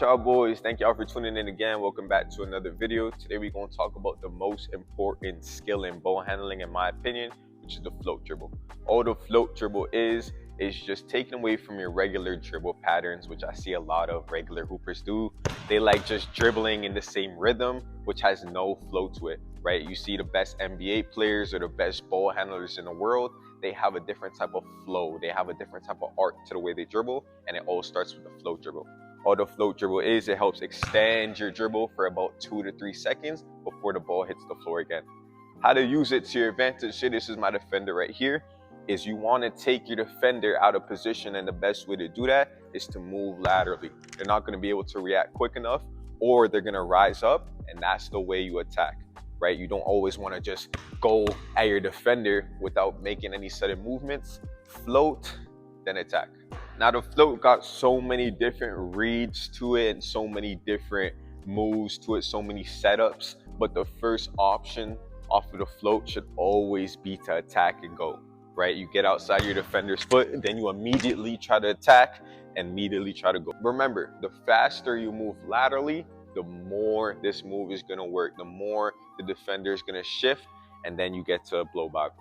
y'all boys? Thank y'all for tuning in again. Welcome back to another video. Today we're going to talk about the most important skill in ball handling, in my opinion, which is the float dribble. All the float dribble is just taking away from your regular dribble patterns, which I see a lot of regular hoopers do. They like just dribbling in the same rhythm, which has no flow to it, right? You see the best NBA players or the best ball handlers in the world, they have a different type of flow. They have a different type of art to the way they dribble, and it all starts with the float dribble. All the float dribble is, it helps extend your dribble for about 2 to 3 seconds before the ball hits the floor again. How to use it to your advantage, this is my defender right here, is you want to take your defender out of position, and the best way to do that is to move laterally. They're not going to be able to react quick enough, or they're going to rise up, and that's the way you attack, right? You don't always want to just go at your defender without making any sudden movements. Float, then attack. Now the float got so many different reads to it and so many different moves to it, so many setups, but the first option off of the float should always be to attack and go, right? You get outside your defender's foot, and then you immediately try to attack and immediately try to go. Remember, the faster you move laterally, the more this move is going to work, the more the defender is going to shift, and then you get to a blow back.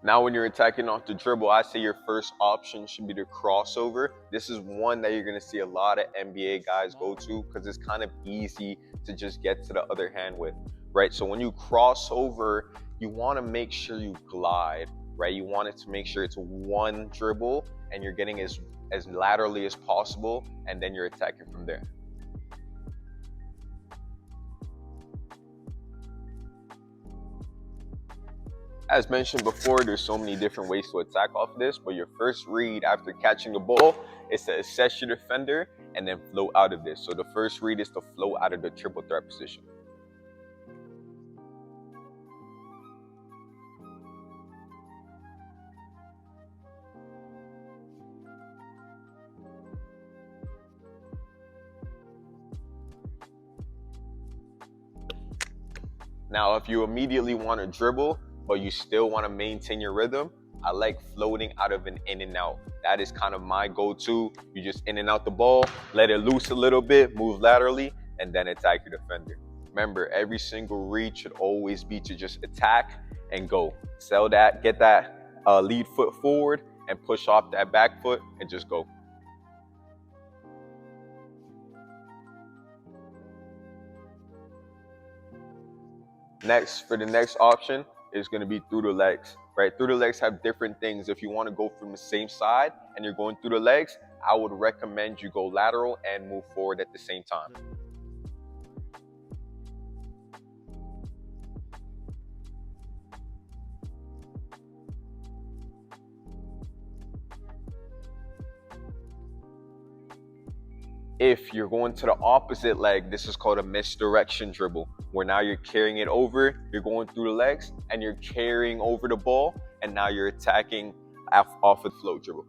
Now when you're attacking off the dribble, I say your first option should be the crossover. This is one that you're going to see a lot of NBA guys go to because it's kind of easy to just get to the other hand with, right? So when you cross over, you want to make sure you glide, right? You want it to make sure it's one dribble and you're getting as laterally as possible, and then you're attacking from there. As mentioned before, there's so many different ways to attack off of this, but your first read after catching the ball is to assess your defender and then float out of this. So the first read is to float out of the triple threat position. Now, if you immediately want to dribble, but you still want to maintain your rhythm, I like floating out of an in and out. That is kind of my go-to. You just in and out the ball, let it loose a little bit, move laterally, and then attack your defender. Remember, every single read should always be to just attack and go. Sell that, get that lead foot forward and push off that back foot and just go. Next, for the next option, is going to be through the legs, right? Through the legs have different things. If you want to go from the same side and you're going through the legs, I would recommend you go lateral and move forward at the same time. If you're going to the opposite leg, this is called a misdirection dribble, where now you're carrying it over, you're going through the legs, and you're carrying over the ball, and now you're attacking off of the float dribble.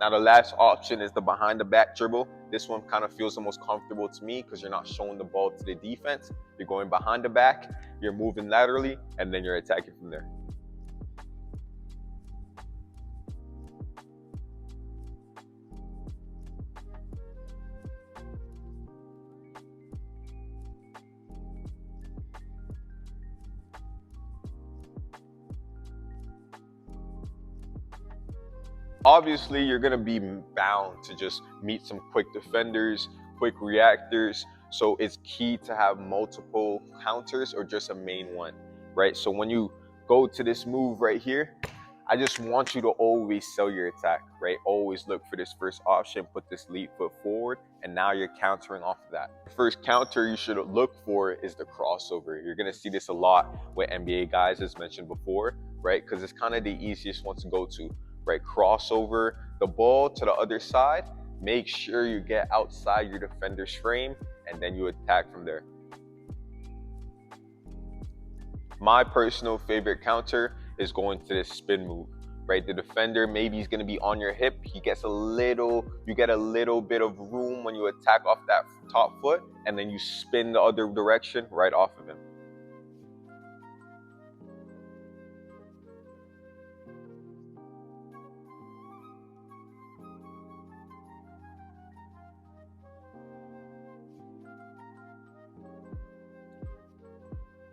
Now the last option is the behind the back dribble. This one kind of feels the most comfortable to me because you're not showing the ball to the defense. You're going behind the back, you're moving laterally, and then you're attacking from there. Obviously, you're going to be bound to just meet some quick defenders, quick reactors. So it's key to have multiple counters or just a main one, right? So when you go to this move right here, I just want you to always sell your attack, right? Always look for this first option, put this lead foot forward, and now you're countering off of that. The first counter you should look for is the crossover. You're going to see this a lot with NBA guys, as mentioned before, right? Because it's kind of the easiest one to go to. Right, crossover the ball to the other side, make sure you get outside your defender's frame, and then you attack from there. My personal favorite counter is going to this spin move, right? The defender, maybe he's gonna be on your hip. You get a little bit of room when you attack off that top foot, and then you spin the other direction right off of him.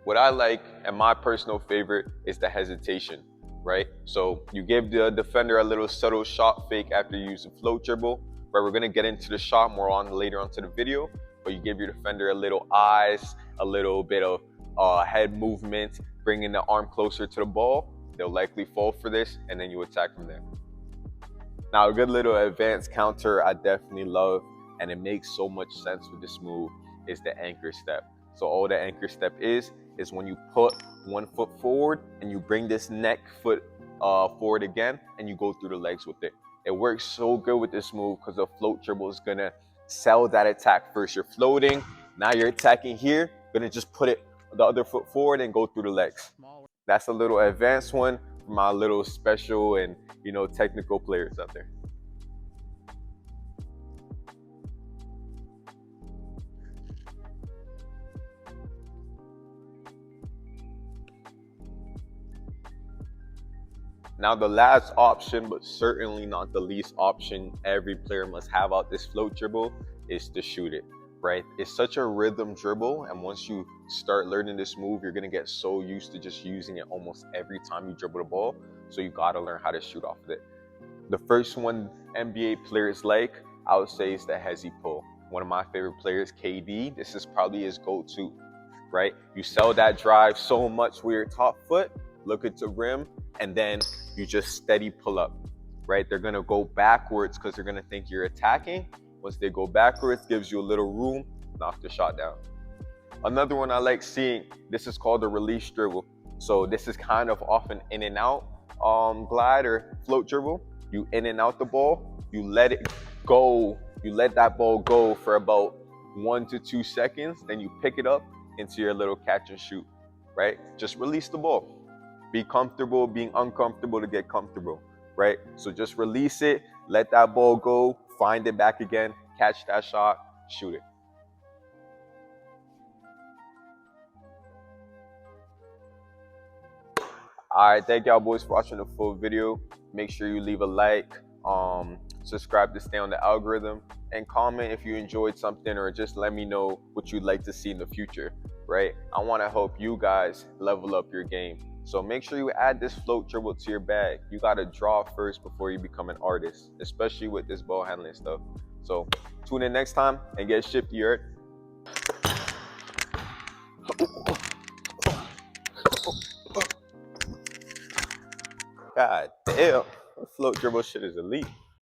What I like, and my personal favorite, is the hesitation, right? So you give the defender a little subtle shot fake after you use the float dribble, right? We're gonna get into the shot more on later onto the video, but you give your defender a little eyes, a little bit of head movement, bringing the arm closer to the ball. They'll likely fall for this, and then you attack from there. Now, a good little advanced counter I definitely love, and it makes so much sense with this move, is the anchor step. So all the anchor step is when you put one foot forward and you bring this neck foot forward again, and you go through the legs with it. It works so good with this move because the float dribble is gonna sell that attack first. You're floating, now you're attacking here, gonna just put it the other foot forward and go through the legs. That's a little advanced one for my little special and technical players out there. Now the last option, but certainly not the least option every player must have out this float dribble, is to shoot it, right? It's such a rhythm dribble, and once you start learning this move, you're gonna get so used to just using it almost every time you dribble the ball, so you gotta learn how to shoot off of it. The first one NBA players like, I would say, is the hezi pull. One of my favorite players, KD, this is probably his go-to, right? You sell that drive so much with your top foot, look at the rim, and then you just steady pull up, right? They're gonna go backwards because they're gonna think you're attacking. Once they go backwards, gives you a little room, knock the shot down. Another one I like seeing, this is called the release dribble. So this is kind of often in and out glide or float dribble. You in and out the ball, you let it go, you let that ball go for about 1 to 2 seconds, then you pick it up into your little catch and shoot, right? Just release the ball. Be comfortable being uncomfortable to get comfortable, right? So just release it, let that ball go, find it back again, catch that shot, shoot it. All right, thank y'all boys for watching the full video. Make sure you leave a like, subscribe to stay on the algorithm, and comment if you enjoyed something, or just let me know what you'd like to see in the future, right? I want to help you guys level up your game. So make sure you add this float dribble to your bag. You got to draw first before you become an artist, especially with this ball handling stuff. So tune in next time and get shifty, you heard? God damn, float dribble shit is elite.